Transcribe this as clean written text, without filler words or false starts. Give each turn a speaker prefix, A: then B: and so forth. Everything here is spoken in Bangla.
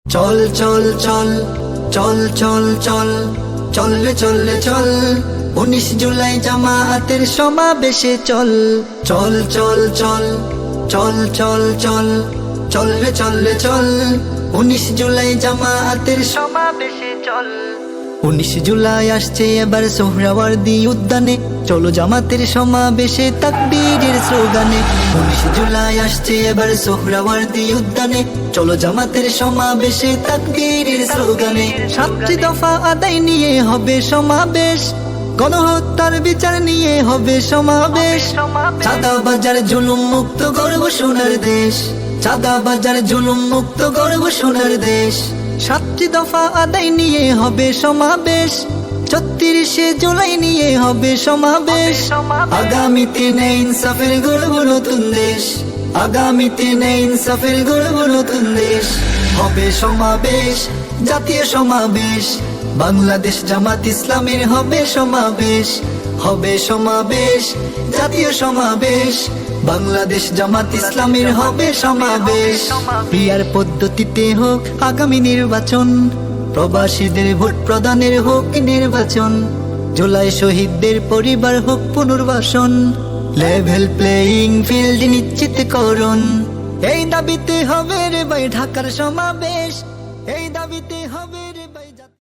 A: চল চল চল চল চল চল চল রে চল রে চল 19 জুলাই জামায়াতের সমাবেশে চল চল চল চল চল চল চল চল রে চল রে চল 19 জুলাই জামায়াতের সমাবেশে চল 19 জুলাই আসছে এবার সোহরাওয়ার্দী উদ্যানে চলো জামাতের সমাবেশে তাকবীরের স্লোগানে 19 জুলাই আসছে এবার সোহরাওয়ার্দী উদ্যানে চলো জামাতের সমাবেশে তাকবীরের স্লোগানে 7টি দফা আদায় নিয়ে হবে সমাবেশ গণহত্যার বিচার নিয়ে হবে সমাবেশ চাঁদাবাজার জুলুম মুক্ত গর্ব সোনার দেশ চাঁদাবাজার জুলুম মুক্ত গর্ব সোনার দেশ 7টি দফা আদায় নিয়ে হবে সমাবেশ 34শে জুলাই নিয়ে হবে সমাবেশ আগামীতে নেই ইনসাফের গর্ব নতুন দেশ আগামীতে নেই ইনসাফের গর্ব নতুন দেশ হবে সমাবেশ জাতীয় সমাবেশ বাংলাদেশ জামাত ইসলামের হবে সমাবেশ হবে সমাবেশ জাতীয় সমাবেশ বাংলাদেশ জামাত ইসলামের হবে সমাবেশ পিয়ার পদ্ধতিতে হোক আগামী নির্বাচন প্রবাসীদের ভোট প্রদানের হোক নির্বাচন জুলাই শহীদদের পরিবার হোক পুনর্বাসন লেভেল প্লেয়িং ফিল্ড নিশ্চিত করুন এই দাবিতে হবে রে ভাই ঢাকার সমাবেশ এই দাবিতে